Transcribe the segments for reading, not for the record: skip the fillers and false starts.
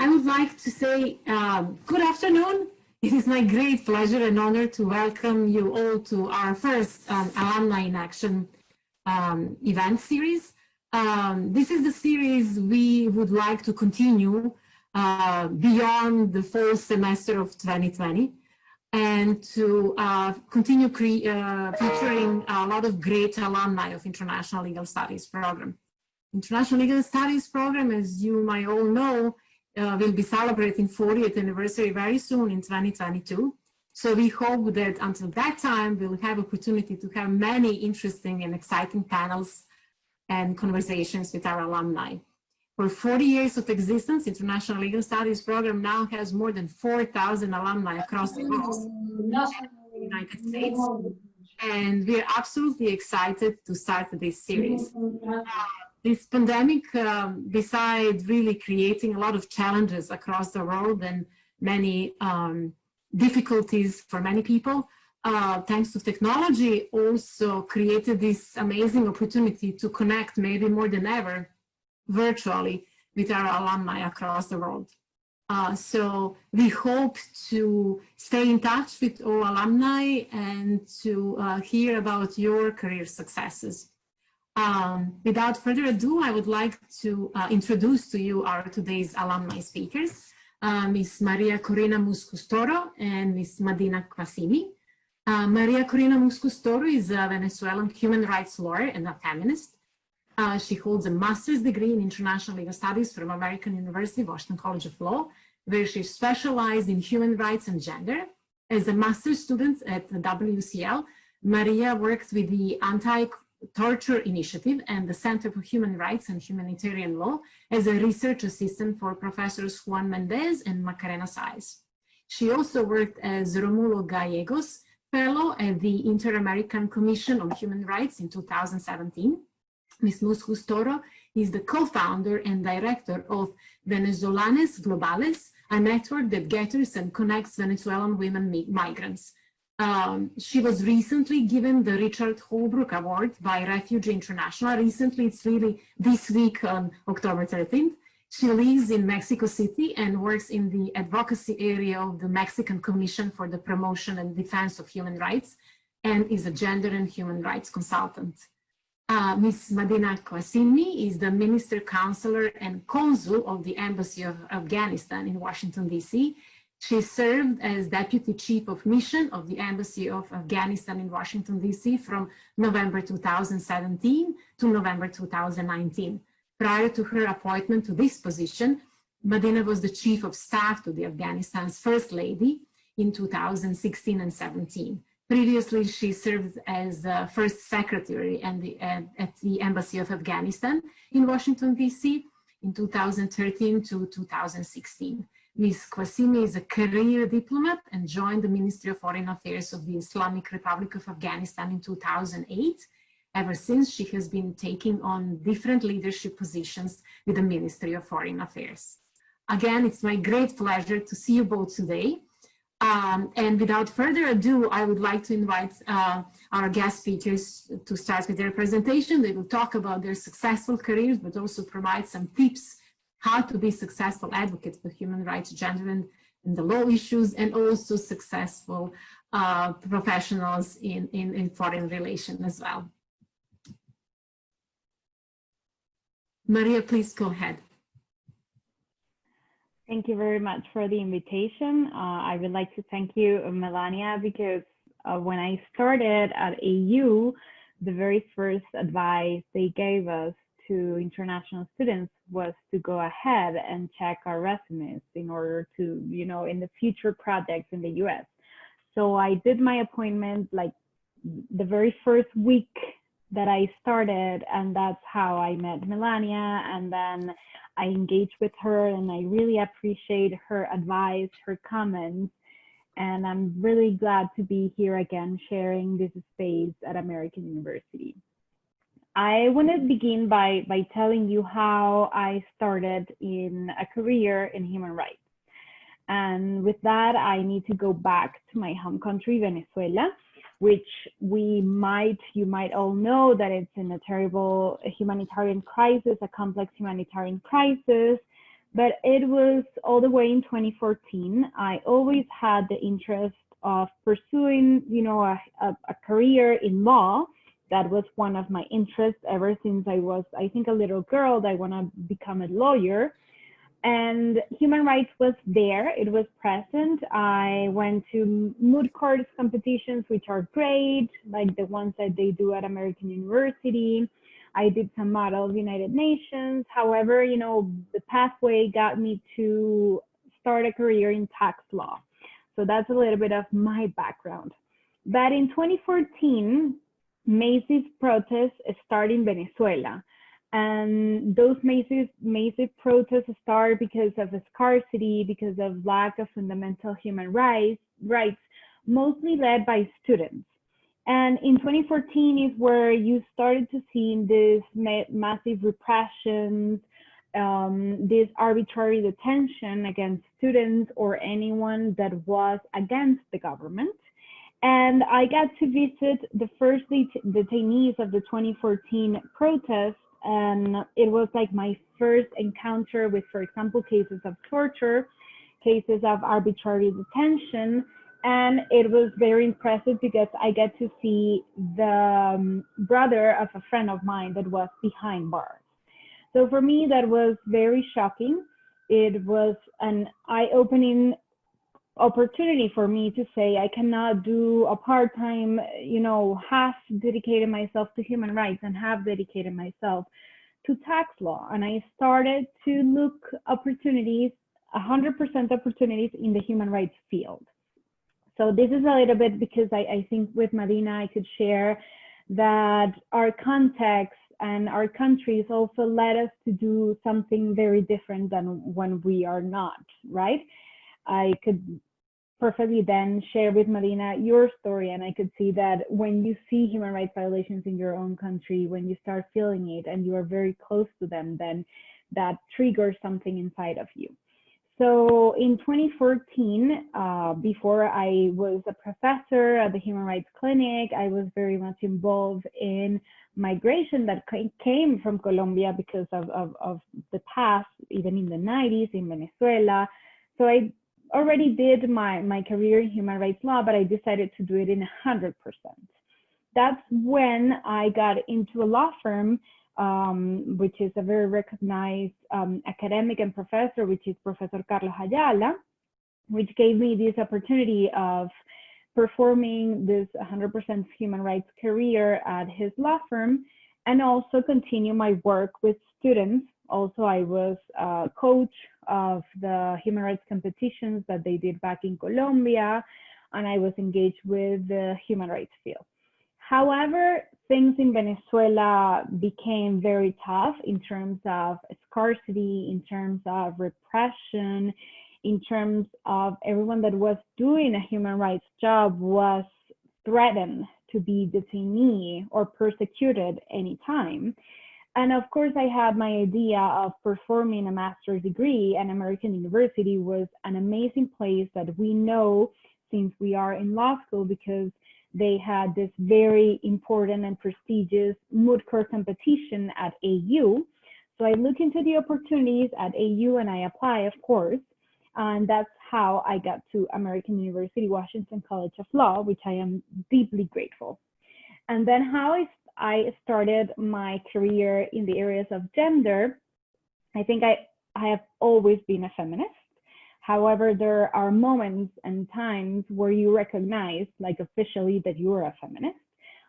I would like to say good afternoon. It is my great pleasure and honor to welcome you all to our first Alumni in Action event series. This is the series we would like to continue beyond the fall semester of 2020 and to continue featuring a lot of great alumni of International Legal Studies program. International Legal Studies program, as you might all know, will be celebrating 40th anniversary very soon in 2022. So we hope that until that time, we'll have opportunity to have many interesting and exciting panels and conversations with our alumni. For 40 years of existence, International Legal Studies program now has more than 4,000 alumni across the world in the United States. And we're absolutely excited to start this series. This pandemic, besides really creating a lot of challenges across the world and many difficulties for many people, thanks to technology, also created this amazing opportunity to connect maybe more than ever virtually with our alumni across the world. So we hope to stay in touch with all alumni and to hear about your career successes. Without further ado, I would like to introduce to you our today's alumni speakers, Ms. Maria Corina Muskus Toro and Ms. Madina Qasimi. Maria Corina Muskus Toro is a Venezuelan human rights lawyer and a feminist. She holds a master's degree in international legal studies from American University, Washington College of Law, where she specialized in human rights and gender. As a master's student at the WCL, Maria worked with the Anti-Torture Initiative and the Center for Human Rights and Humanitarian Law as a research assistant for Professors Juan Mendez and Macarena Sáez. She also worked as Romulo Gallegos Fellow at the Inter-American Commission on Human Rights in 2017. Ms. Muskus Toro is the co-founder and director of Venezolanas Globales, a network that gathers and connects Venezuelan women migrants. She was recently given the Richard Holbrooke Award by Refugee International. Recently, it's really this week on October 13th. She lives in Mexico City and works in the advocacy area of the Mexican Commission for the Promotion and Defense of Human Rights and is a gender and human rights consultant. Ms. Madina Qasimi is the Minister Counselor and Consul of the Embassy of Afghanistan in Washington, D.C. She served as Deputy Chief of Mission of the Embassy of Afghanistan in Washington, D.C. from November 2017 to November 2019. Prior to her appointment to this position, Madina was the Chief of Staff to the Afghanistan's First Lady in 2016 and 17. Previously, she served as the First Secretary at the Embassy of Afghanistan in Washington, D.C. in 2013 to 2016. Ms. Qasimi is a career diplomat and joined the Ministry of Foreign Affairs of the Islamic Republic of Afghanistan in 2008. Ever since, she has been taking on different leadership positions with the Ministry of Foreign Affairs. Again, it's my great pleasure to see you both today. And without further ado, I would like to invite our guest speakers to start with their presentation. They will talk about their successful careers, but also provide some tips how to be successful advocates for human rights, gender, and the law issues, and also successful professionals in foreign relations as well. Maria, please go ahead. Thank you very much for the invitation. I would like to thank you, Melania, because when I started at AU, the very first advice they gave us to international students was to go ahead and check our resumes in order to, in the future projects in the US. So I did my appointment like the very first week that I started, and that's how I met Melania, and then I engaged with her, and I really appreciate her advice, her comments, and I'm really glad to be here again sharing this space at American University. I want to begin by telling you how I started in a career in human rights. And with that, I need to go back to my home country, Venezuela, which you might all know that it's in a terrible humanitarian crisis, a complex humanitarian crisis but it was all the way in 2014. I always had the interest of pursuing, a career in law. That was one of my interests ever since I was, I think, a little girl. I want to become a lawyer. And human rights was there, it was present. I went to moot courts competitions, which are great, like the ones that they do at American University. I did some Model of United Nations. However, the pathway got me to start a career in tax law. So that's a little bit of my background. But in 2014, massive protests started in Venezuela. And those massive protests start because of scarcity, because of lack of fundamental human rights, mostly led by students. And in 2014 is where you started to see this massive repressions, this arbitrary detention against students or anyone that was against the government. And I got to visit the first detainees of the 2014 protests. And it was like my first encounter with, for example, cases of torture, cases of arbitrary detention. And it was very impressive because I get to see the brother of a friend of mine that was behind bars. So for me, that was very shocking. It was an eye-opening opportunity for me to say I cannot do a part-time, half dedicated myself to human rights and half dedicated myself to tax law. And I started to look opportunities, 100% opportunities in the human rights field. So this is a little bit because I think with Madina, I could share that our context and our countries also led us to do something very different than when we are not, right? I could perfectly then share with Madina your story, and I could see that when you see human rights violations in your own country, when you start feeling it and you are very close to them, then that triggers something inside of you. So in 2014, before I was a professor at the Human Rights Clinic, I was very much involved in migration that came from Colombia because of the past, even in the 90s in Venezuela. So I already did my career in human rights law, but I decided to do it in 100%. That's when I got into a law firm, which is a very recognized academic and professor, which is Professor Carlos Ayala, which gave me this opportunity of performing this 100% human rights career at his law firm, and also continue my work with students. Also, I was a coach of the human rights competitions that they did back in Colombia, and I was engaged with the human rights field. However, things in Venezuela became very tough in terms of scarcity, in terms of repression, in terms of everyone that was doing a human rights job was threatened to be detainee or persecuted anytime. And of course, I had my idea of performing a master's degree, and American University was an amazing place that we know since we are in law school, because they had this very important and prestigious moot court competition at AU. So I looked into the opportunities at AU and I apply, of course. And that's how I got to American University, Washington College of Law, which I am deeply grateful. And then how I started my career in the areas of gender, I think I have always been a feminist. However, there are moments and times where you recognize, like officially, that you are a feminist.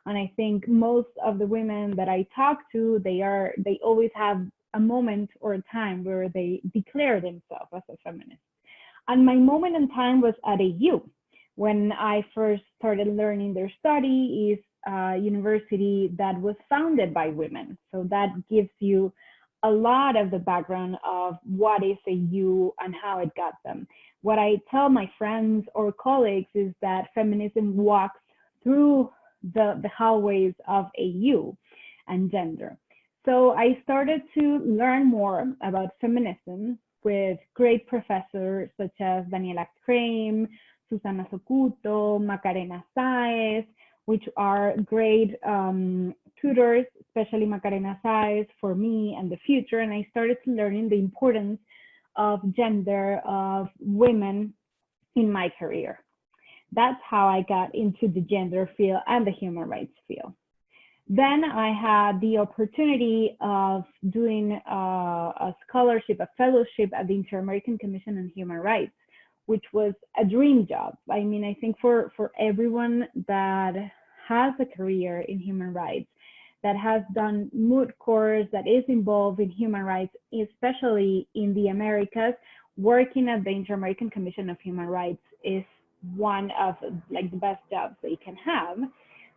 And I think most of the women that I talk to, they always have a moment or a time where they declare themselves as a feminist. And my moment in time was at AU. When I first started learning their study is a university that was founded by women. So that gives you a lot of the background of what is AU and how it got them. What I tell my friends or colleagues is that feminism walks through the hallways of AU and gender. So I started to learn more about feminism with great professors such as Daniela Crane, Susana Socuto, Macarena Saez, which are great tutors, especially Macarena Saez, for me and the future. And I started to learn the importance of gender of women in my career. That's how I got into the gender field and the human rights field. Then I had the opportunity of doing a scholarship, a fellowship at the Inter-American Commission on Human Rights, which was a dream job. I mean, I think for everyone that has a career in human rights, that has done moot course, that is involved in human rights, especially in the Americas, working at the Inter-American Commission of Human Rights is one of like the best jobs that you can have.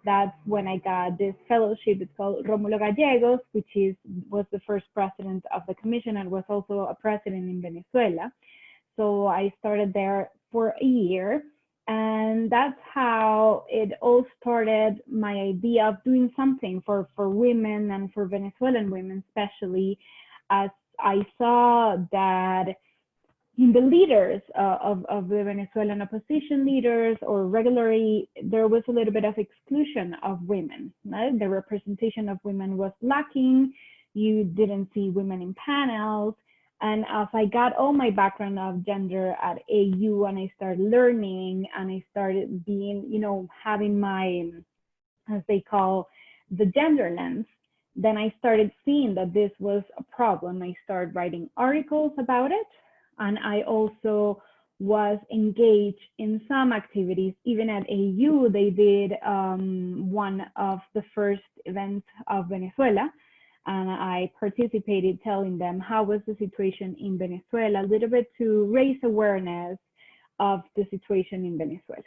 That's when I got this fellowship. It's called Rómulo Gallegos, which was the first president of the commission and was also a president in Venezuela. So I started there for a year, and that's how it all started, my idea of doing something for women and for Venezuelan women, especially as I saw that in the leaders of the Venezuelan opposition leaders, or regularly, there was a little bit of exclusion of women. Right? The representation of women was lacking. You didn't see women in panels. And as I got all my background of gender at AU, and I started learning, and I started being, you know, having my, as they call, the gender lens, then I started seeing that this was a problem. I started writing articles about it. And I also was engaged in some activities. Even at AU, they did one of the first events of Venezuela. And I participated telling them how was the situation in Venezuela, a little bit to raise awareness of the situation in Venezuela.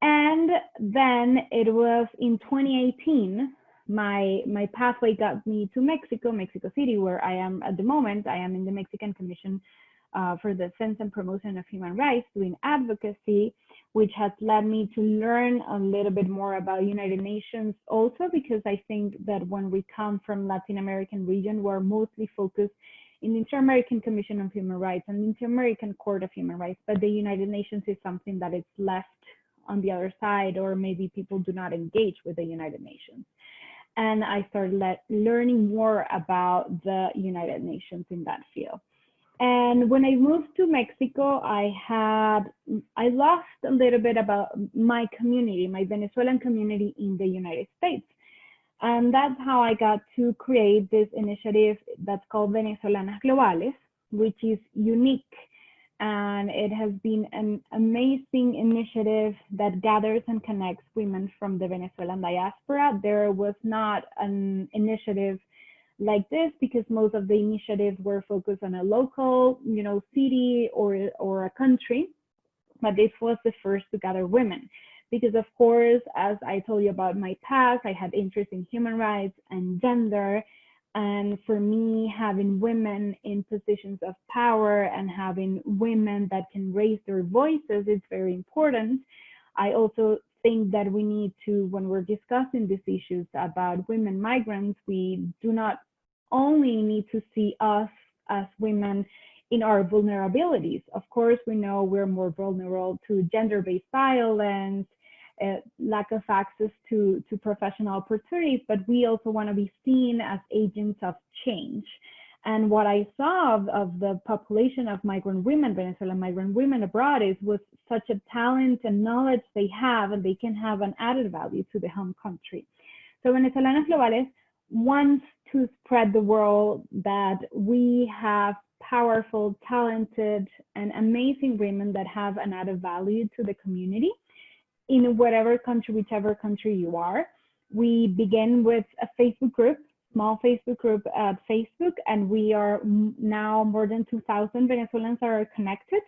And then it was in 2018, my pathway got me to Mexico City, where I am at the moment. I am in the Mexican Commission for the Defense and Promotion of Human Rights, doing advocacy, which has led me to learn a little bit more about United Nations also, because I think that when we come from Latin American region, we're mostly focused in the Inter-American Commission on Human Rights and the Inter-American Court of Human Rights, but the United Nations is something that is left on the other side, or maybe people do not engage with the United Nations. And I started learning more about the United Nations in that field. And when I moved to Mexico, I lost a little bit about my community, my Venezuelan community in the United States. And that's how I got to create this initiative that's called Venezolanas Globales, which is unique. And it has been an amazing initiative that gathers and connects women from the Venezuelan diaspora. There was not an initiative like this, because most of the initiatives were focused on a local, you know, city or a country, but this was the first to gather women. Because of course, as I told you about my past, I had interest in human rights and gender. And for me, having women in positions of power and having women that can raise their voices is very important. I also think that we need to, when we're discussing these issues about women migrants, we do not only need to see us as women in our vulnerabilities. Of course, we know we're more vulnerable to gender-based violence, lack of access to professional opportunities, but we also want to be seen as agents of change. And what I saw of the population of migrant women, Venezuelan migrant women abroad, was such a talent and knowledge they have, and they can have an added value to the home country. So Venezolanas Globales wants to spread the word that we have powerful, talented, and amazing women that have an added value to the community in whatever country, whichever country you are. We begin with a Facebook group, small Facebook group at Facebook, and we are now more than 2,000 Venezuelans are connected.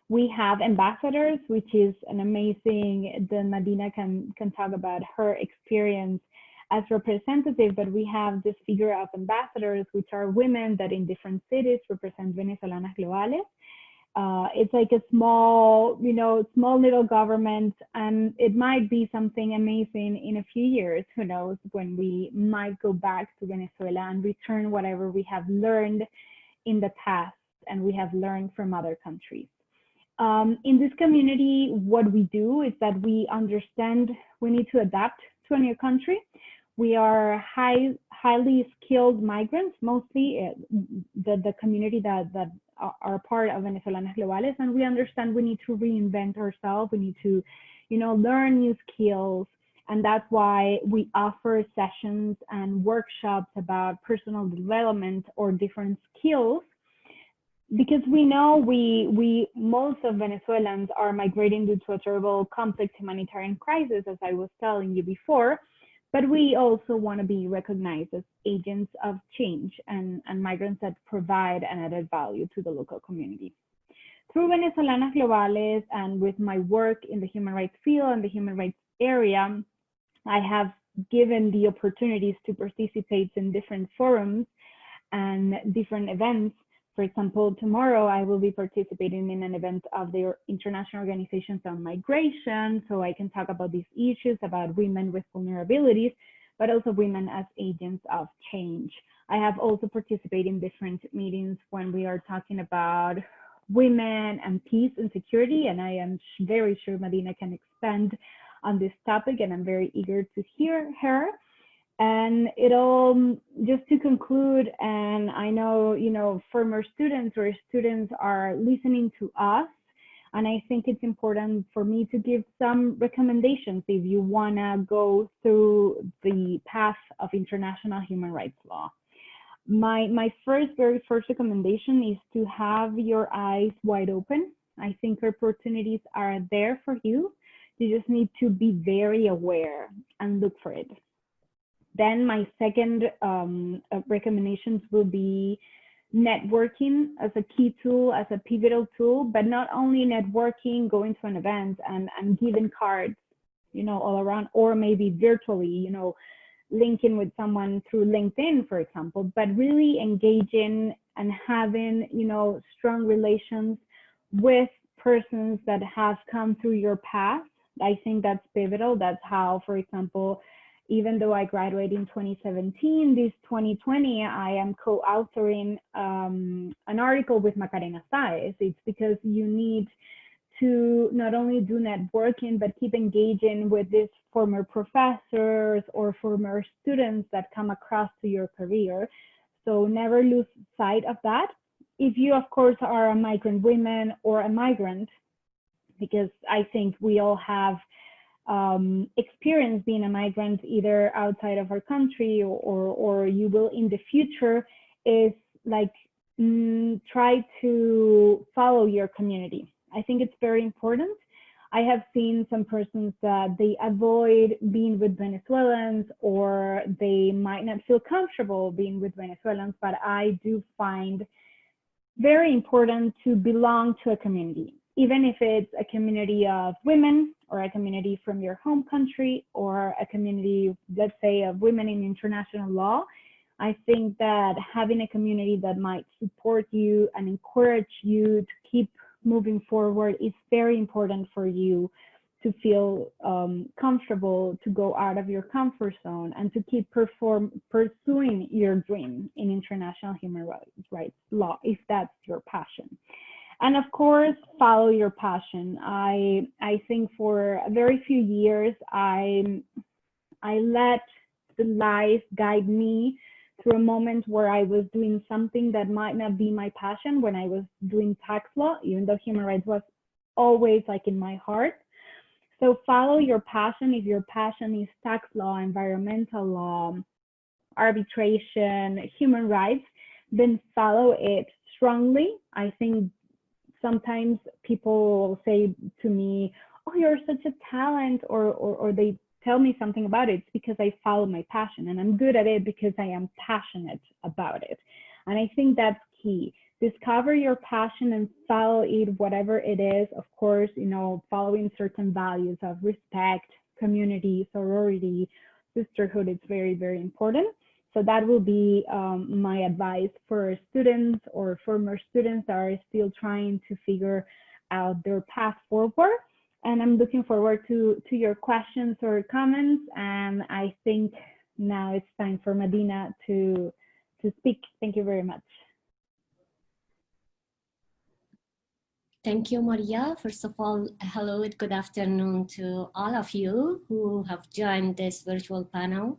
We have ambassadors, which is an amazing, then Madina can talk about her experience as representative, but we have this figure of ambassadors, which are women that in different cities represent Venezolanas Globales. It's like a small, small little government, and it might be something amazing in a few years, who knows, when we might go back to Venezuela and return whatever we have learned in the past and we have learned from other countries. In this community, what we do is that we understand we need to adapt to a new country. We are highly skilled migrants, mostly the community that are part of Venezolanas Globales, and we understand we need to reinvent ourselves. We need to, learn new skills, and that's why we offer sessions and workshops about personal development or different skills, because we know most of Venezuelans are migrating due to a terrible, complex humanitarian crisis, as I was telling you before. But we also want to be recognized as agents of change and migrants that provide an added value to the local community. Through Venezolanas Globales and with my work in the human rights field and the human rights area, I have given the opportunities to participate in different forums and different events. For example, tomorrow I will be participating in an event of the International Organizations on Migration, so I can talk about these issues, about women with vulnerabilities, but also women as agents of change. I have also participated in different meetings when we are talking about women and peace and security, and I am very sure Madina can expand on this topic, and I'm very eager to hear her. And it'll, just to conclude, and I know, former students or students are listening to us, and I think it's important for me to give some recommendations if you wanna go through the path of international human rights law. My very first recommendation is to have your eyes wide open. I think opportunities are there for you. You just need to be very aware and look for it. Then my second recommendations will be networking as a key tool, as a pivotal tool, but not only networking, going to an event and giving cards, all around, or maybe virtually, linking with someone through LinkedIn, for example, but really engaging and having, strong relations with persons that have come through your path. I think that's pivotal. That's how, for example, even though I graduated in 2017, this 2020, I am co-authoring an article with Macarena Saez. It's because you need to not only do networking, but keep engaging with these former professors or former students that come across to your career. So never lose sight of that. If you, of course, are a migrant woman or a migrant, because I think we all have experience being a migrant either outside of our country or you will in the future, is like try to follow your community. I think it's very important. I have seen some persons that they avoid being with Venezuelans, or they might not feel comfortable being with Venezuelans, but I do find very important to belong to a community, even if it's a community of women or a community from your home country or a community, let's say, of women in international law. I think that having a community that might support you and encourage you to keep moving forward is very important for you to feel comfortable to go out of your comfort zone and to keep pursuing your dream in international human rights law, if that's your passion. And of course, follow your passion. I think for a very few years, I let the life guide me through a moment where I was doing something that might not be my passion when I was doing tax law, even though human rights was always like in my heart. So follow your passion. If your passion is tax law, environmental law, arbitration, human rights, then follow it strongly. I think sometimes people say to me, oh, you're such a talent, or they tell me something about it. It's because I follow my passion, and I'm good at it because I am passionate about it. And I think that's key. Discover your passion and follow it, whatever it is. Of course, following certain values of respect, community, sorority, sisterhood, it's very, very important. So that will be my advice for students or former students that are still trying to figure out their path forward. And I'm looking forward to your questions or comments. And I think now it's time for Madina to speak. Thank you very much. Thank you, Maria. First of all, hello and good afternoon to all of you who have joined this virtual panel.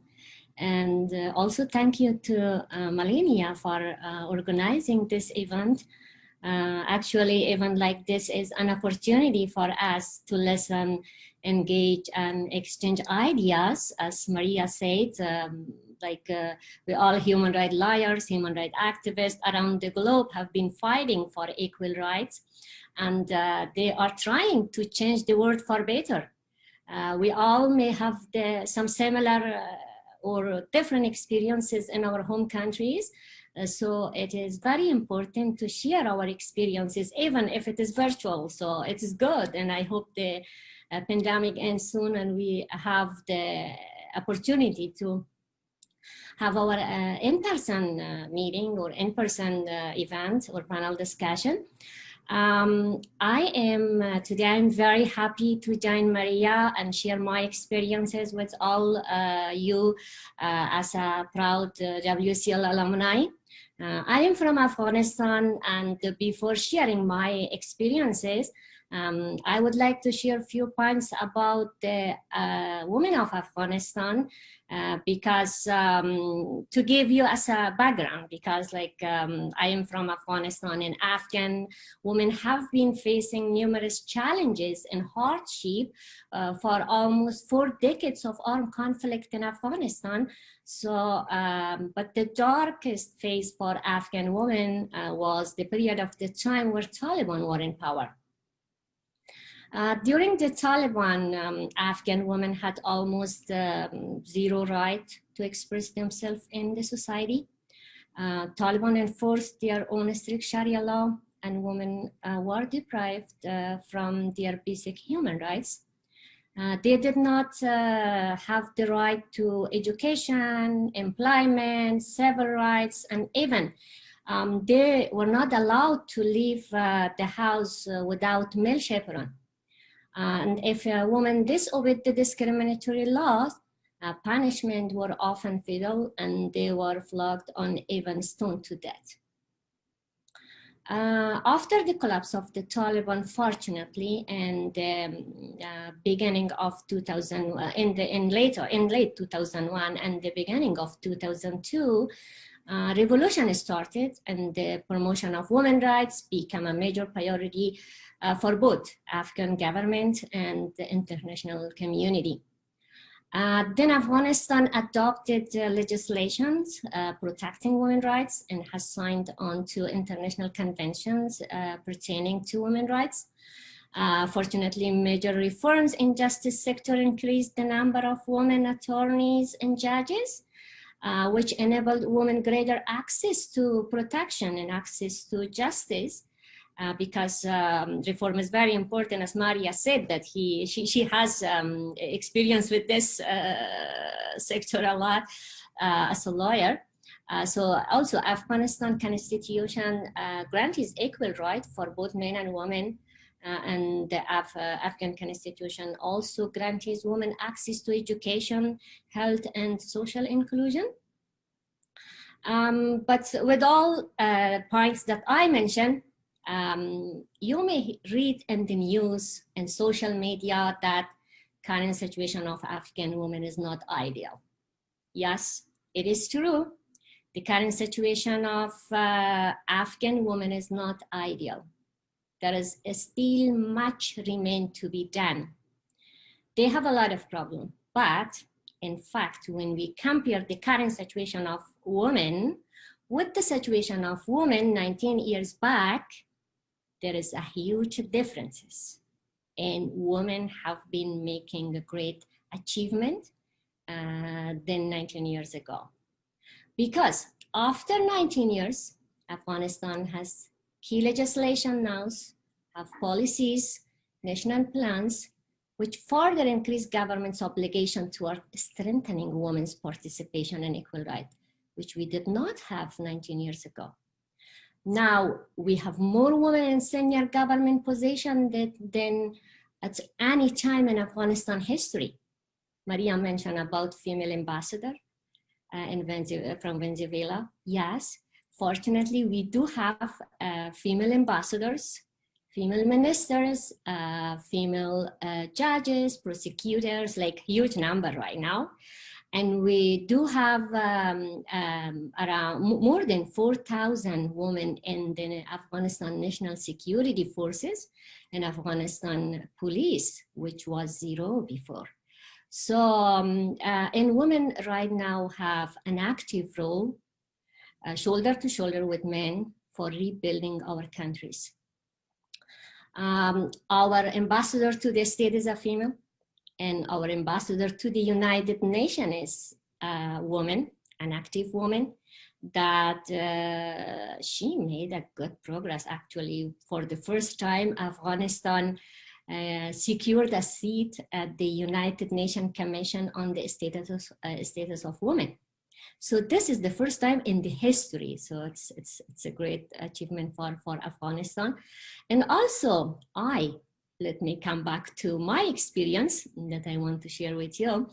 And also thank you to Melania for organizing this event. Actually, event like this is an opportunity for us to listen, engage, and exchange ideas. As Maria said, we all human rights lawyers, human rights activists around the globe have been fighting for equal rights, and they are trying to change the world for better. We all may have some similar or different experiences in our home countries. So it is very important to share our experiences, even if it is virtual. So it is good. And I hope the pandemic ends soon and we have the opportunity to have our in-person meeting or in-person event or panel discussion. Today I'm very happy to join Maria and share my experiences with all you as a proud WCL alumni. I am from Afghanistan, and before sharing my experiences, I would like to share a few points about the women of Afghanistan, because to give you as a background, because I am from Afghanistan, and Afghan women have been facing numerous challenges and hardship for almost 4 decades of armed conflict in Afghanistan. So, but the darkest phase for Afghan women was the period of the time where Taliban were in power. During the Taliban, Afghan women had almost zero right to express themselves in the society. Taliban enforced their own strict Sharia law, and women were deprived from their basic human rights. They did not have the right to education, employment, civil rights, and even they were not allowed to leave the house without male chaperone. And if a woman disobeyed the discriminatory laws, punishment were often fatal, and they were flogged or even stoned to death. After the collapse of the Taliban, fortunately, in the beginning of 2000, in late 2001 and the beginning of 2002, revolution started, and the promotion of women's rights became a major priority for both Afghan government and the international community. Then Afghanistan adopted legislations protecting women's rights and has signed on to international conventions pertaining to women's rights. Fortunately, major reforms in justice sector increased the number of women attorneys and judges, which enabled women greater access to protection and access to justice. Because reform is very important, as Maria said, that she has experience with this sector a lot as a lawyer. So also Afghanistan Constitution grants equal right for both men and women, and the Afghan Constitution also grants women access to education, health, and social inclusion. But with all points that I mentioned, you may read in the news and social media that current situation of Afghan women is not ideal. Yes, it is true. The current situation of Afghan women is not ideal. There is still much remain to be done. They have a lot of problems, but in fact, when we compare the current situation of women with the situation of women 19 years back, there is a huge differences, and women have been making a great achievement than 19 years ago. Because after 19 years, Afghanistan has key legislation now, have policies, national plans, which further increase government's obligation toward strengthening women's participation and equal rights, which we did not have 19 years ago. Now we have more women in senior government positions than at any time in Afghanistan history. Maria mentioned about female ambassador from Venezuela. Yes, fortunately we do have female ambassadors, female ministers, female judges, prosecutors, like huge number right now. And we do have around more than 4,000 women in the Afghanistan National Security Forces and Afghanistan Police, which was 0 before. So, and women right now have an active role, shoulder to shoulder with men, for rebuilding our countries. Our ambassador to the state is a female, and our ambassador to the United Nations is a woman, an active woman, that she made a good progress. Actually, for the first time, Afghanistan secured a seat at the United Nations Commission on the status of women. So this is the first time in the history. So it's a great achievement for Afghanistan. And also, let me come back to my experience that I want to share with you.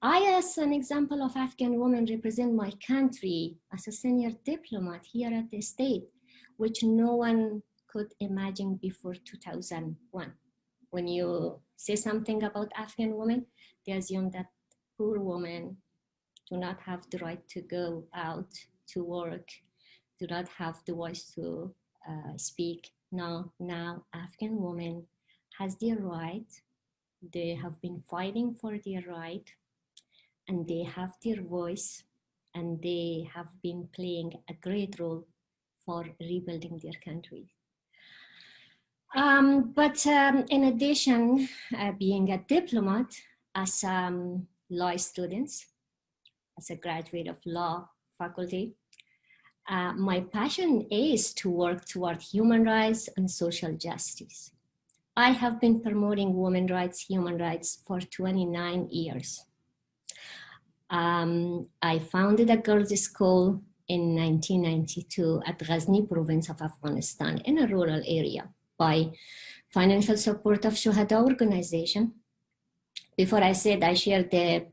I, as an example of Afghan woman, represent my country as a senior diplomat here at the state, which no one could imagine before 2001. When you say something about Afghan women, they assume that poor women do not have the right to go out to work, do not have the voice to speak. No, now Afghan women has their right. They have been fighting for their right, and they have their voice, and they have been playing a great role for rebuilding their country. But in addition, being a diplomat, as law students, as a graduate of law faculty, my passion is to work toward human rights and social justice. I have been promoting women's rights, human rights for 29 years. I founded a girls' school in 1992 at Ghazni province of Afghanistan in a rural area by financial support of Shuhada organization. Before I said, I shared the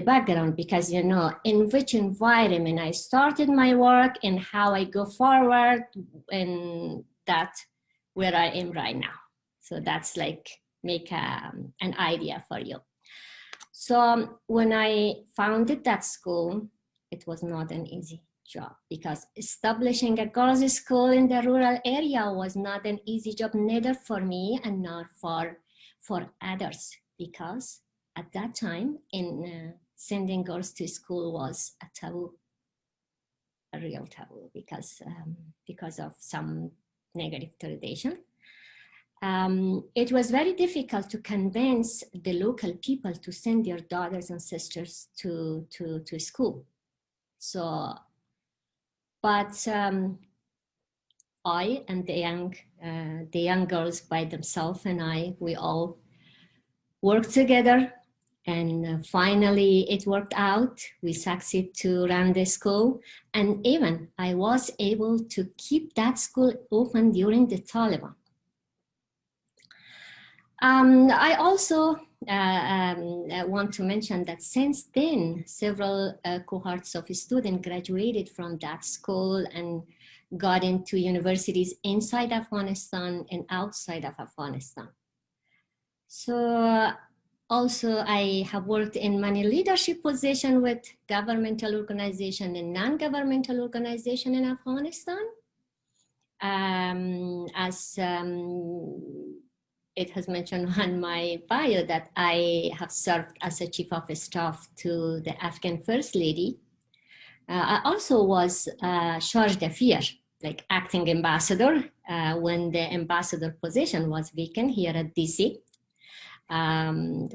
background, because you know in which environment I started my work and how I go forward, and that's where I am right now. So that's like make an idea for you. So when I founded that school, it was not an easy job, because establishing a girls' school in the rural area was not an easy job, neither for me and not for others, because at that time in sending girls to school was a taboo, a real taboo, because of some negative tradition. It was very difficult to convince the local people to send their daughters and sisters to school. So, but I and the young girls by themselves and we all worked together, and finally it worked out. We succeeded to run the school, and even I was able to keep that school open during the Taliban. I also want to mention that since then, several cohorts of students graduated from that school and got into universities inside Afghanistan and outside of Afghanistan. So also I have worked in many leadership positions with governmental organization and non-governmental organization in Afghanistan. It has mentioned on my bio that I have served as a chief of staff to the Afghan First Lady. I also was charge d'affaires, like acting ambassador, when the ambassador position was vacant here at DC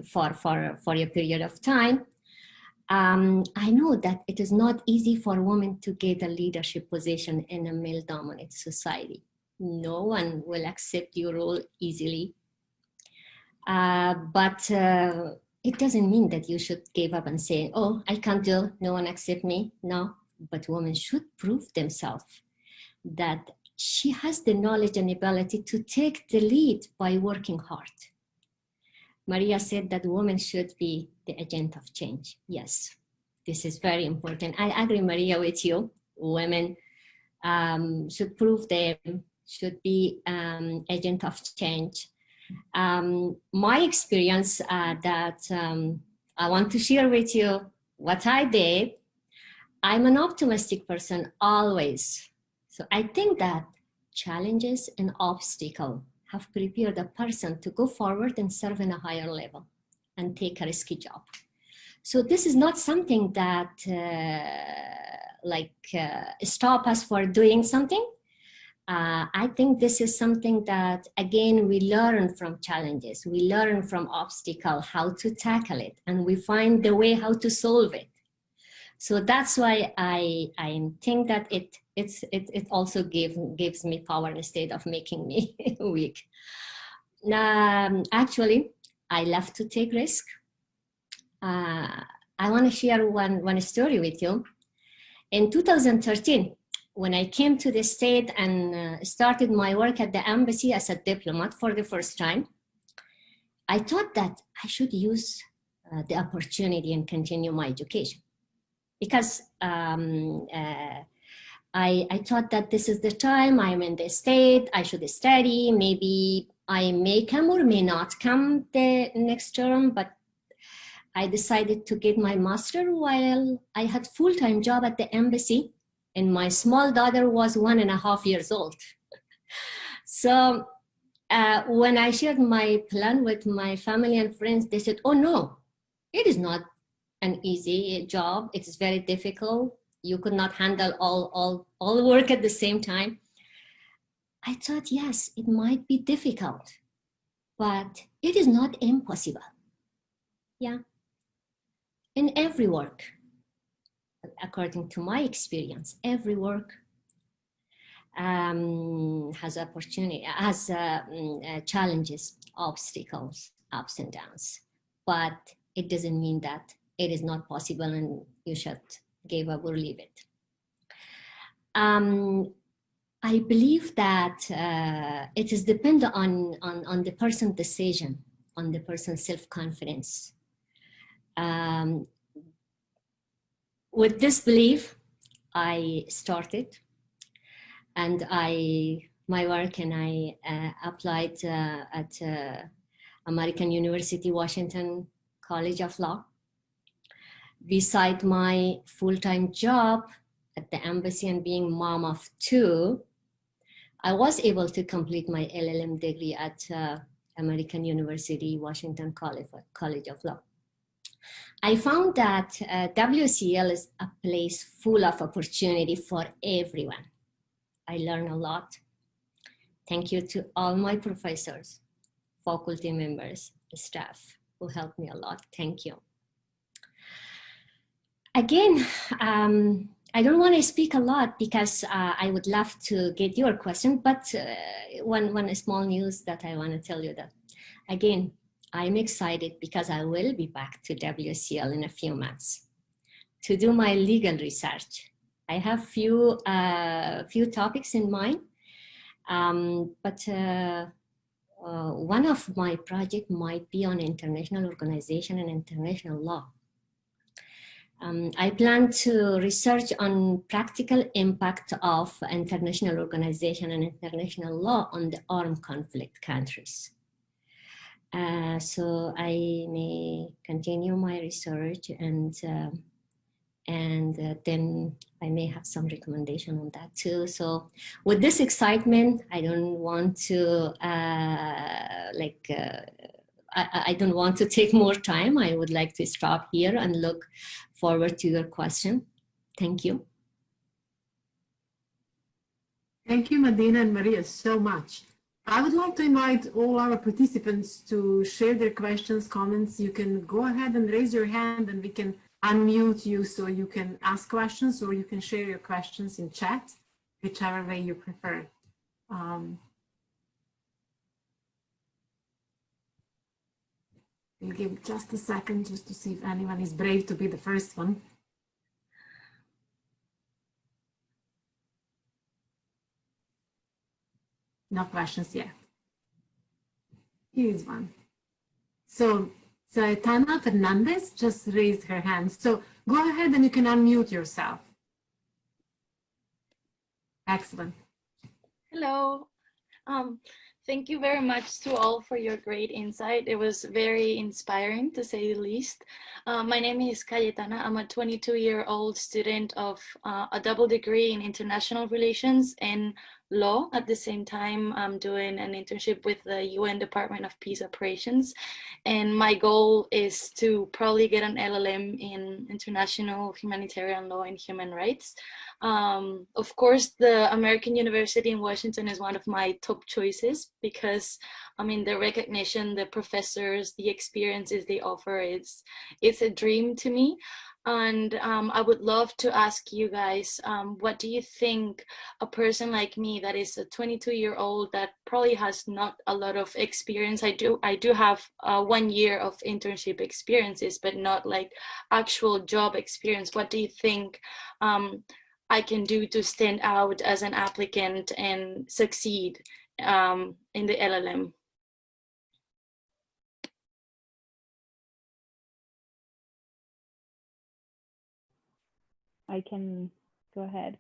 for a period of time. I know that it is not easy for women to get a leadership position in a male-dominated society. No one will accept your role easily. But it doesn't mean that you should give up and say, oh, I can't do, no one accept me. No, but women should prove themselves that she has the knowledge and ability to take the lead by working hard. Maria said that women should be the agent of change. Yes, this is very important. I agree, Maria, with you. Women should prove they should be agent of change. My experience that I want to share with you what I did, I'm an optimistic person always. So I think that challenges and obstacles have prepared a person to go forward and serve in a higher level and take a risky job. So this is not something that stop us for doing something. I think this is something that, again, we learn from challenges, we learn from obstacles, how to tackle it, and we find the way how to solve it. So that's why I think that it also gives me power instead of making me weak. Actually, I love to take risk. I want to share one story with you. In 2013, when I came to the state and started my work at the embassy as a diplomat for the first time, I thought that I should use the opportunity and continue my education. Because I thought that this is the time, I'm in the state, I should study, maybe I may come or may not come the next term, but I decided to get my master while I had full-time job at the embassy, and my small daughter was 1.5 years old. So when I shared my plan with my family and friends, they said, oh no, it is not an easy job. It's very difficult. You could not handle all work at the same time. I thought, yes, it might be difficult, but it is not impossible. Yeah. In every work, according to my experience, every work has opportunity, has challenges, obstacles, ups and downs, but it doesn't mean that it is not possible and you should give up or leave it. I believe that it is dependent on the person's decision, on the person's self-confidence. With this belief, I started and my work, and I applied at American University, Washington College of Law. Beside my full-time job at the embassy and being mom of 2, I was able to complete my LLM degree at American University, Washington College of Law. I found that WCL is a place full of opportunity for everyone. I learned a lot. Thank you to all my professors, faculty members, staff who helped me a lot. Thank you. Again, I don't want to speak a lot because I would love to get your question, but one small news that I want to tell you that, again, I'm excited because I will be back to WCL in a few months to do my legal research. I have few topics in mind, but one of my projects might be on international organization and international law. I plan to research on practical impact of international organization and international law on the armed conflict countries. So I may continue my research and then I may have some recommendation on that too. So with this excitement, I don't want to I don't want to take more time. I would like to stop here and look forward to your question. Thank you. Thank you, Madina and Maria, so much. I would like to invite all our participants to share their questions, comments. You can go ahead and raise your hand and we can unmute you so you can ask questions, or you can share your questions in chat, whichever way you prefer. We'll give just a second just to see if anyone is brave to be the first one. No questions yet. Here is one. So Tana Fernandez just raised her hand. So go ahead and you can unmute yourself. Excellent. Hello. Thank you very much to all for your great insight. It was very inspiring, to say the least. My name is Cayetana. I'm a 22-year-old student of a double degree in international relations and law. At the same time, I'm doing an internship with the UN Department of Peace Operations. And my goal is to probably get an LLM in international humanitarian law and human rights. Of course, the American University in Washington is one of my top choices because, I mean, the recognition, the professors, the experiences they offer, it's a dream to me. And I would love to ask you guys, what do you think a person like me that is a 22-year-old that probably has not a lot of experience? I do have 1 year of internship experiences, but not like actual job experience. What do you think I can do to stand out as an applicant and succeed in the LLM? I can go ahead.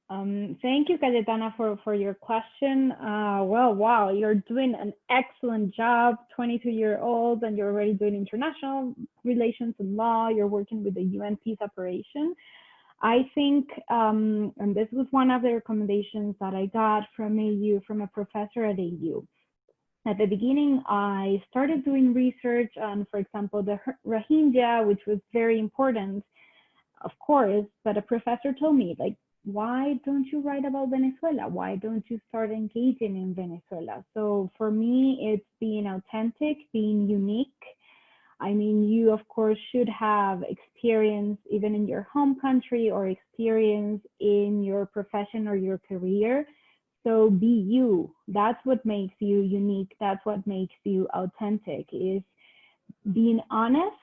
Thank you, Cayetana, for your question. Well, wow, you're doing an excellent job, 22-year-old, and you're already doing international relations and law. You're working with the UN peace operation. I think, and this was one of the recommendations that I got from AU, from a professor at AU. At the beginning, I started doing research on, for example, the Rohingya, which was very important, of course, but a professor told me, like, why don't you write about Venezuela? Why don't you start engaging in Venezuela? So for me, it's being authentic, being unique. I mean, you, of course, should have experience even in your home country or experience in your profession or your career. So be you. That's what makes you unique. That's what makes you authentic, is being honest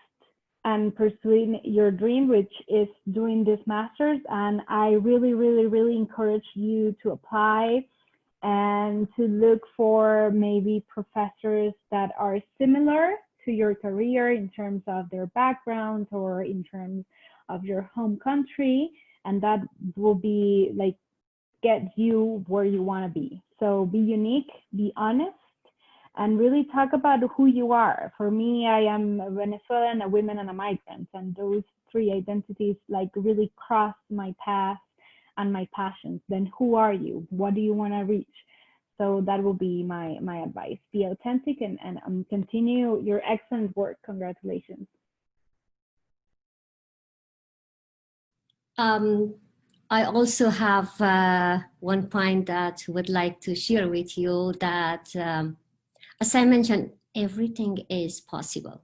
and pursuing your dream, which is doing this master's. And I really, really, really encourage you to apply and to look for maybe professors that are similar to your career in terms of their background or in terms of your home country. And that will be like, get you where you want to be. So be unique, be honest, and really talk about who you are. For me, I am a Venezuelan, a woman, and a migrant. And those three identities like really cross my path and my passions. Then who are you? What do you want to reach? So that will be my advice. Be authentic and continue your excellent work. Congratulations. I also have one point that I would like to share with you, that as I mentioned, everything is possible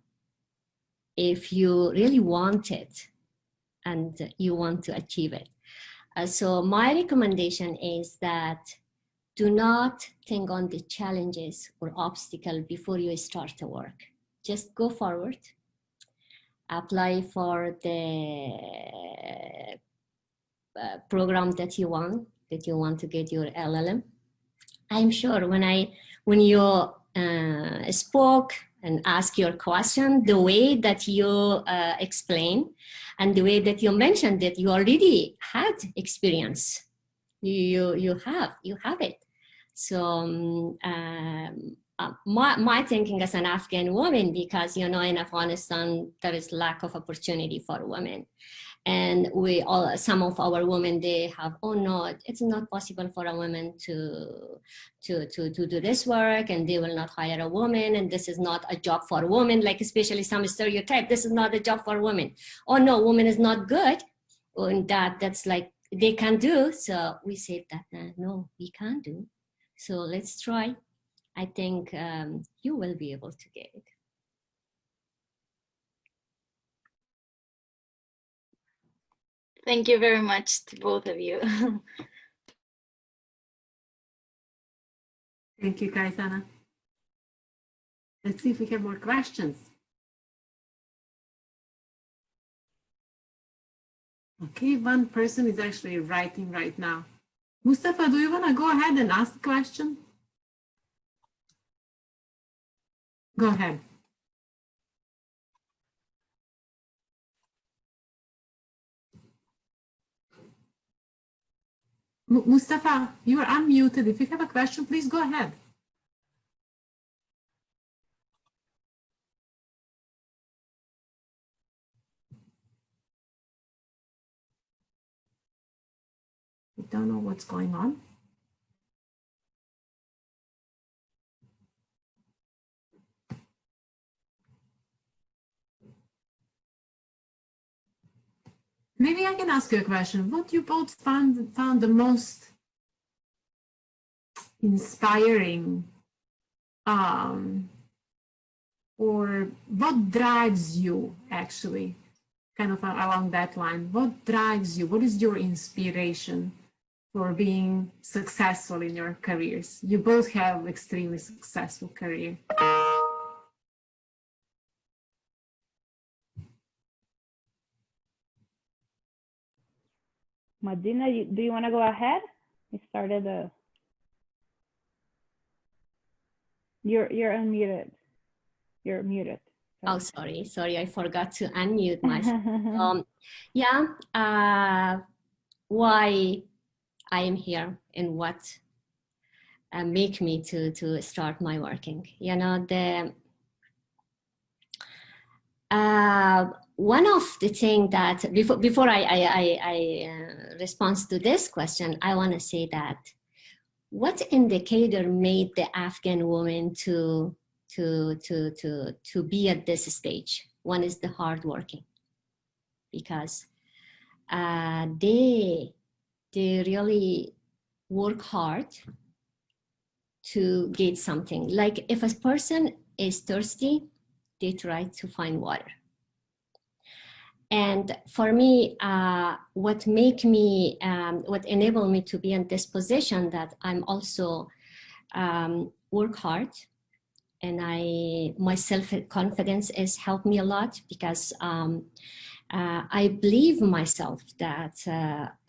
if you really want it and you want to achieve it. So my recommendation is that do not think on the challenges or obstacles before you start the work. Just go forward, apply for the program that you want to get your LLM. I'm sure when you spoke and asked your question, the way that you explain and the way that you mentioned that you already had experience, you have it. So my thinking as an Afghan woman, because in Afghanistan there is lack of opportunity for women. And some of our women, they have, oh no, it's not possible for a woman to do this work, and they will not hire a woman, and this is not a job for women, like especially some stereotype, this is not a job for women. Oh no, woman is not good, and that's like they can do. So we said that no, we can't do. So let's try. I think you will be able to get it. Thank you very much to both of you. Thank you, Cayetana. Let's see if we have more questions. Okay, one person is actually writing right now. Mustafa, do you want to go ahead and ask the question? Go ahead. Mustafa, you are unmuted. If you have a question, please go ahead. don't know what's going on. Maybe I can ask you a question. What you both found the most inspiring, or what drives you actually, kind of along that line? What drives you? What is your inspiration for being successful in your careers? You both have extremely successful career. Madina, do you want to go ahead? We started a. You're unmuted. You're muted. Sorry. Oh, sorry, I forgot to unmute myself. Why I am here and what make me to start my working. You know, one of the things that before I respond to this question, I want to say that what indicator made the Afghan woman to be at this stage? One is the hardworking, because they really work hard to get something. Like if a person is thirsty, they try to find water. And for me, what enabled me to be in this position, that I'm also work hard, and my self-confidence has helped me a lot, because I believe myself that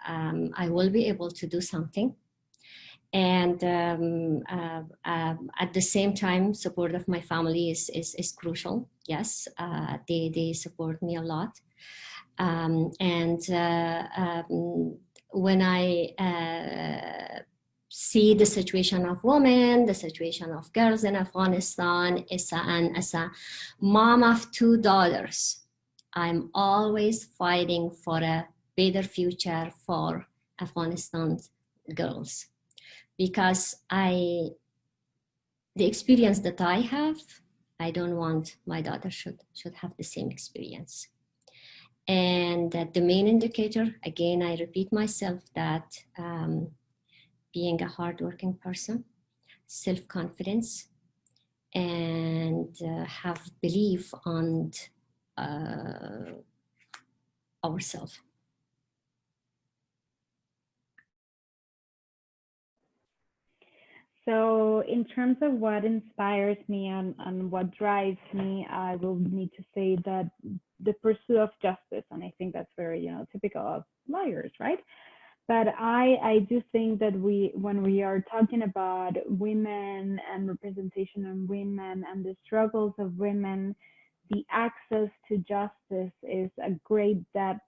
I will be able to do something. And at the same time, support of my family is crucial. Yes, they support me a lot. When I see the situation of women, the situation of girls in Afghanistan, as a mom of 2 daughters, I'm always fighting for a better future for Afghanistan girls, because the experience that I have, I don't want my daughter should have the same experience. And the main indicator, again, I repeat myself, that being a hardworking person, self-confidence, and have belief on ourselves. So in terms of what inspires me and what drives me, I will need to say that the pursuit of justice, and I think that's very, typical of lawyers, right? But I do think that when we are talking about women and representation of women and the struggles of women, the access to justice is a great debt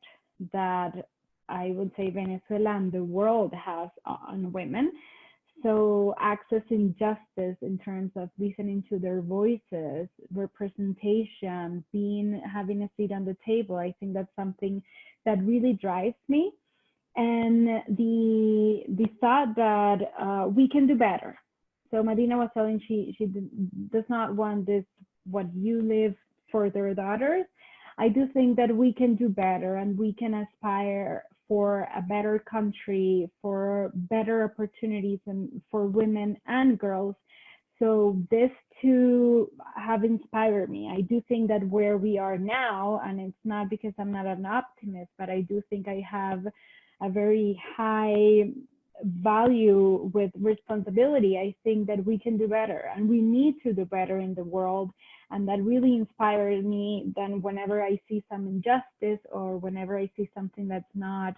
that I would say Venezuela and the world has on women. So accessing justice in terms of listening to their voices, representation, having a seat on the table, I think that's something that really drives me. And the thought that we can do better. So Madina was telling she does not want this, what you live for their daughters. I do think that we can do better, and we can aspire for a better country, for better opportunities and for women and girls. So this too have inspired me. I do think that where we are now, and it's not because I'm not an optimist, but I do think I have a very high value with responsibility. I think that we can do better, and we need to do better in the world. And that really inspired me. Then whenever I see some injustice, or whenever I see something that's not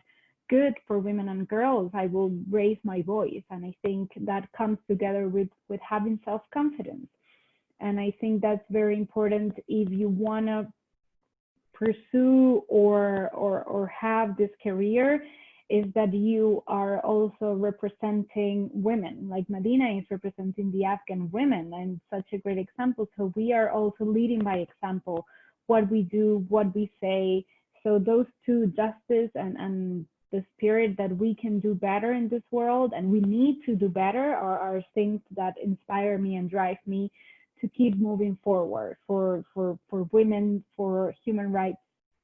good for women and girls, I will raise my voice. And I think that comes together with having self-confidence. And I think that's very important if you want to pursue or have this career, is that you are also representing women, like Madina is representing the Afghan women, and such a great example. So we are also leading by example, what we do, what we say. So those two, justice and the spirit that we can do better in this world and we need to do better are things that inspire me and drive me to keep moving forward for women, for human rights,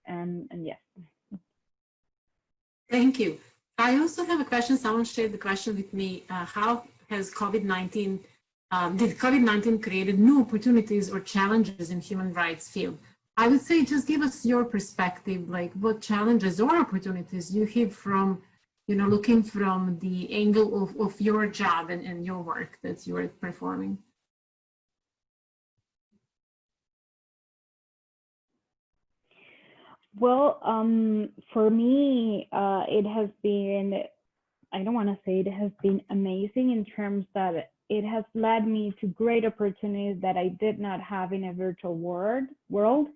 and yes. Thank you. I also have a question. Someone shared the question with me. How has COVID-19, did COVID-19 created new opportunities or challenges in human rights field? I would say just give us your perspective, like what challenges or opportunities you have from, looking from the angle of your job and your work that you are performing. Well, for me, it has been, I don't want to say it has been amazing in terms that it has led me to great opportunities that I did not have in a virtual world.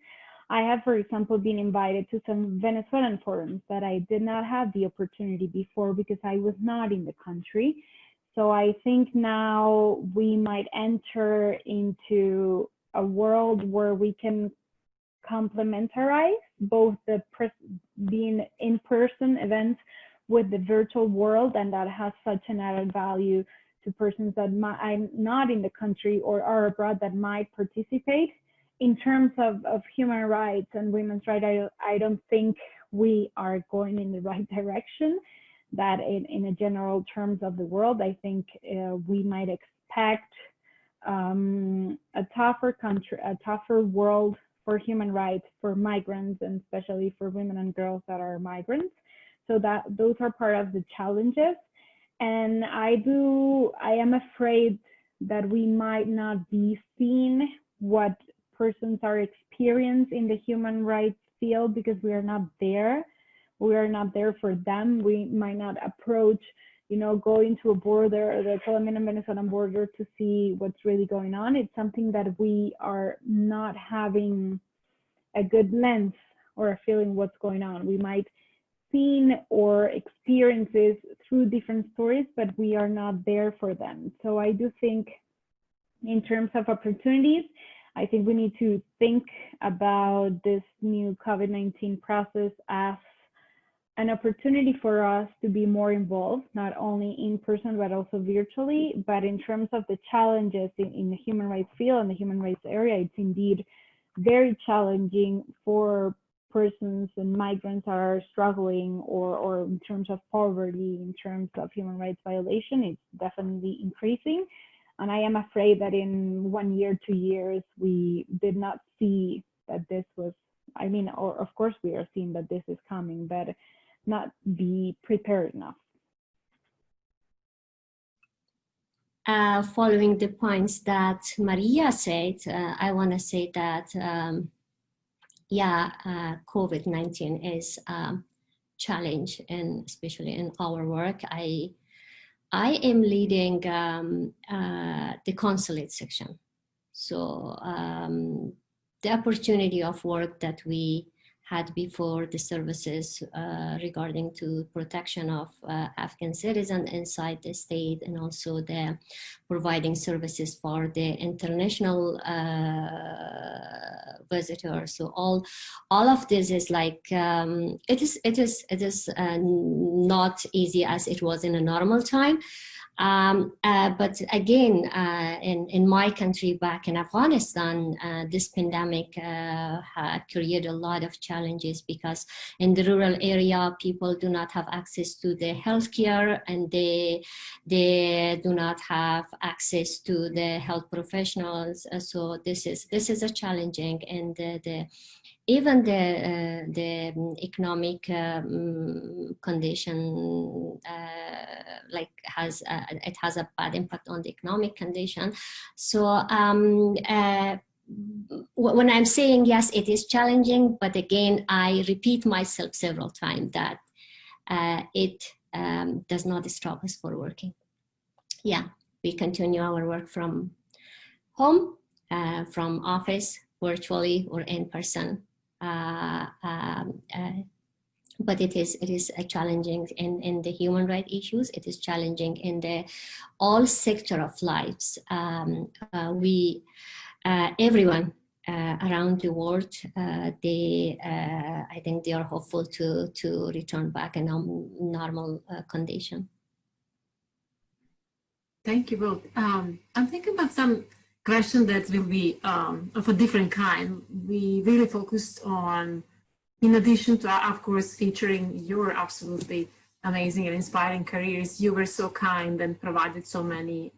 I have, for example, been invited to some Venezuelan forums that I did not have the opportunity before because I was not in the country. So I think now we might enter into a world where we can complementarize both the being in-person events with the virtual world, and that has such an added value to persons that I'm not in the country or are abroad that might participate. In terms of human rights and women's rights, I don't think we are going in the right direction. That in a general terms of the world, I think we might expect a tougher world for human rights, for migrants, and especially for women and girls that are migrants. So those are part of the challenges. And I am afraid that we might not be seeing what persons are experiencing in the human rights field because we are not there. We are not there for them. We might not approach, going to a border, the Colombian and Venezuelan border, to see what's really going on. It's something that we are not having a good lens or a feeling what's going on. We might seen or experiences through different stories, but we are not there for them. So I do think in terms of opportunities, I think we need to think about this new COVID-19 process as an opportunity for us to be more involved, not only in person, but also virtually. But in terms of the challenges in the human rights field and the human rights area, it's indeed very challenging for persons and migrants that are struggling, or in terms of poverty, in terms of human rights violation, it's definitely increasing. And I am afraid that in 1 year, 2 years, we did not see that this was, or of course we are seeing that this is coming, but not be prepared enough. Following the points that Maria said, I want to say that, COVID-19 is a challenge, and especially in our work. I am leading the consulate section. So the opportunity of work that we had before, the services regarding to protection of Afghan citizens inside the state, and also the providing services for the international visitors. So all of this is like it is not easy as it was in a normal time. But again, in my country, back in Afghanistan, this pandemic had created a lot of challenges, because in the rural area, people do not have access to the healthcare, and they do not have access to the health professionals. So this is a challenging, and even the economic condition it has a bad impact on the economic condition. So when I'm saying yes, it is challenging, but again, I repeat myself several times that it does not stop us for working. Yeah, we continue our work from home, from office, virtually or in person. But it is a challenging in the human rights issues. It is challenging in the all sector of lives. Everyone around the world, I think they are hopeful to return back in a normal condition. Thank you both. I'm thinking about some questions that will be of a different kind. We really focused on, in addition to, of course, featuring your absolutely amazing and inspiring careers, you were so kind and provided so many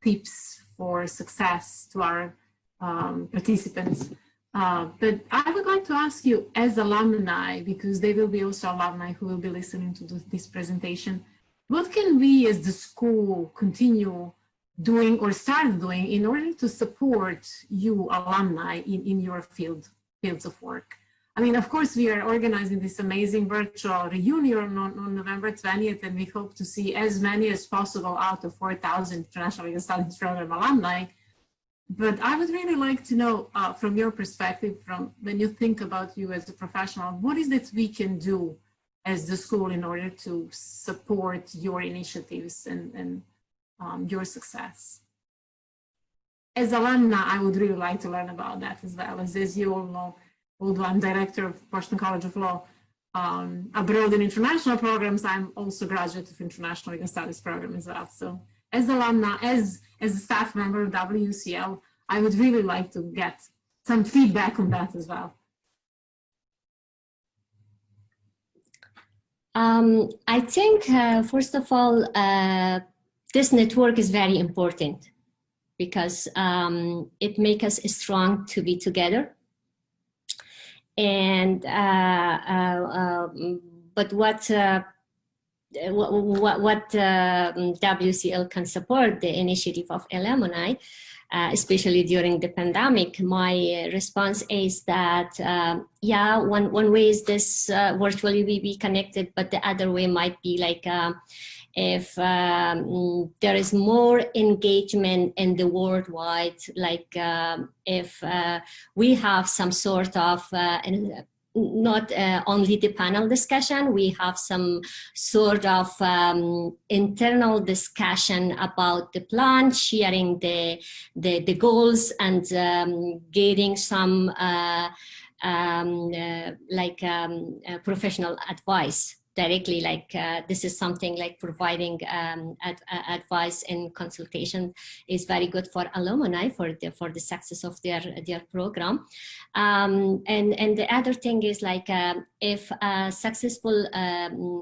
tips for success to our participants. But I would like to ask you, as alumni, because they will be also alumni who will be listening to this presentation, what can we as the school continue doing or start doing in order to support you alumni in your fields of work? I mean, of course, we are organizing this amazing virtual reunion on November 20th, and we hope to see as many as possible out of 4,000 International Legal Studies Program alumni. But I would really like to know from your perspective, from when you think about you as a professional, what is it we can do as the school in order to support your initiatives and your success? As alumna, I would really like to learn about that as well. As you all know, although I'm director of Boston College of Law abroad in international programs, I'm also graduate of International Legal Studies program as well. So as alumna, as a staff member of WCL, I would really like to get some feedback on that as well. I think, first of all, this network is very important because it makes us strong to be together. And but what WCL can support the initiative of alumni, especially during the pandemic. My response is that, yeah, one way is this virtually we be connected, but the other way might be like if there is more engagement in the worldwide, like if we have some sort of not only the panel discussion, we have some sort of internal discussion about the plan, sharing the goals, and getting some professional advice directly, like this is something like providing advice and consultation is very good for alumni for the success of their program. And the other thing is like if a successful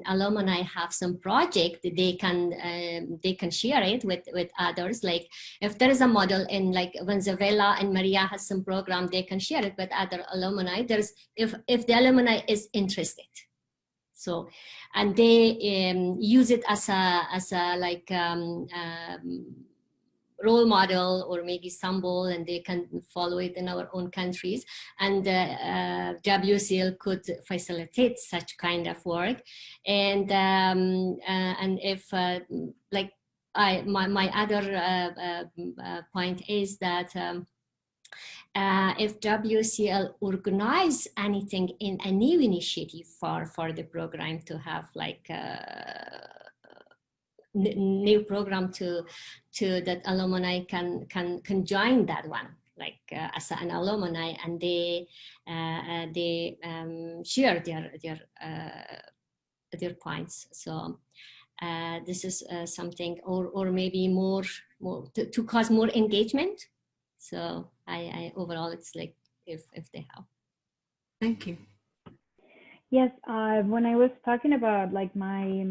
alumni have some project, they can share it with others. Like if there is a model in like Venezuela and Maria has some program, they can share it with other alumni. There's if the alumni is interested. So, and they use it as a like role model or maybe symbol, and they can follow it in our own countries. And WCL could facilitate such kind of work. And if like my other point is that. If WCL organize anything in a new initiative for the program to have like a new program to that alumni can join that one, like as an alumni, and they share their points. So this is something, or maybe more to cause more engagement. So I overall, it's like if they have. Thank you. Yes, when I was talking about like my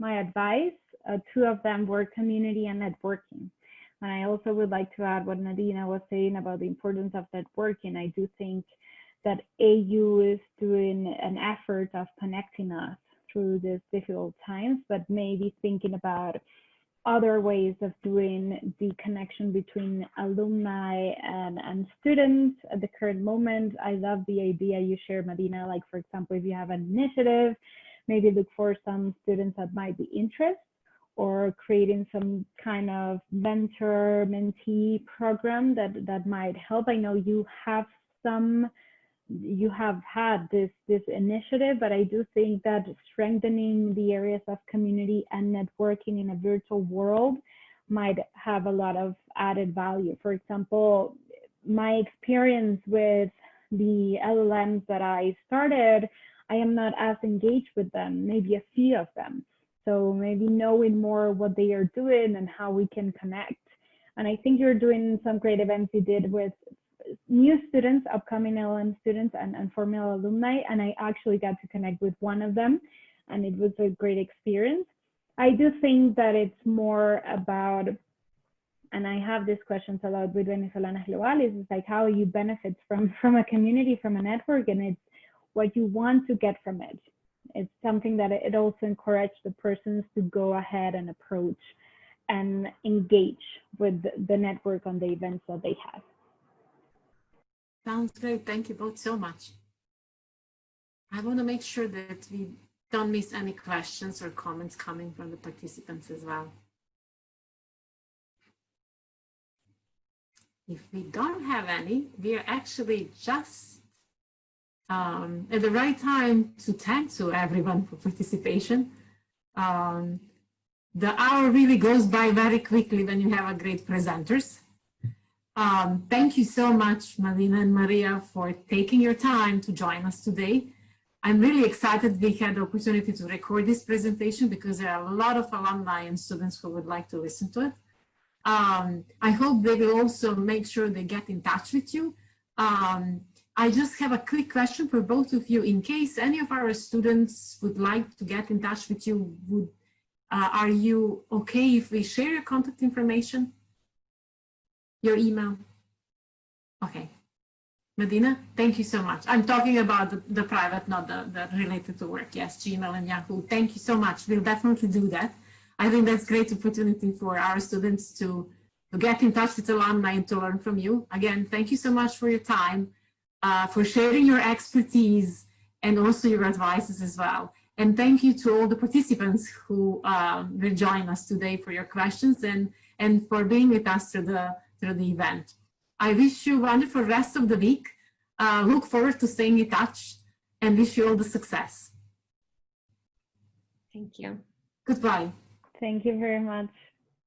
advice, two of them were community and networking. And I also would like to add what Madina was saying about the importance of networking. I do think that AU is doing an effort of connecting us through these difficult times, but maybe thinking about other ways of doing the connection between alumni and students at the current moment. I love the idea you shared, Madina, like for example, if you have an initiative, maybe look for some students that might be interested, or creating some kind of mentor-mentee program that might help. I know you have had this initiative, but I do think that strengthening the areas of community and networking in a virtual world might have a lot of added value. For example, my experience with the LLMs that I started, I am not as engaged with them, maybe a few of them. So maybe knowing more what they are doing and how we can connect. And I think you're doing some great events you did with new students, upcoming LLM students and former alumni. And I actually got to connect with one of them, and it was a great experience. I do think that it's more about, and I have these questions a lot with Venezolanas Globales, it's like how you benefit from a community, from a network, and it's what you want to get from it. It's something that it also encouraged the persons to go ahead and approach and engage with the network on the events that they have. Sounds great. Thank you both so much. I want to make sure that we don't miss any questions or comments coming from the participants as well. If we don't have any, we are actually just at the right time to thank to everyone for participation. The hour really goes by very quickly when you have a great presenters. Thank you so much, Madina and Maria, for taking your time to join us today. I'm really excited we had the opportunity to record this presentation because there are a lot of alumni and students who would like to listen to it. I hope they will also make sure they get in touch with you. I just have a quick question for both of you. In case any of our students would like to get in touch with you, are you okay if we share your contact information? Your email? Okay. Madina, thank you so much. I'm talking about the private, not the related to work. Yes, Gmail and Yahoo. Thank you so much. We'll definitely do that. I think that's a great opportunity for our students to get in touch with alumni and to learn from you. Again, thank you so much for your time, for sharing your expertise and also your advices as well. And thank you to all the participants who will join us today for your questions and for being with us through the event. I wish you a wonderful rest of the week. Look forward to staying in touch and wish you all the success. Thank you. Goodbye. Thank you very much.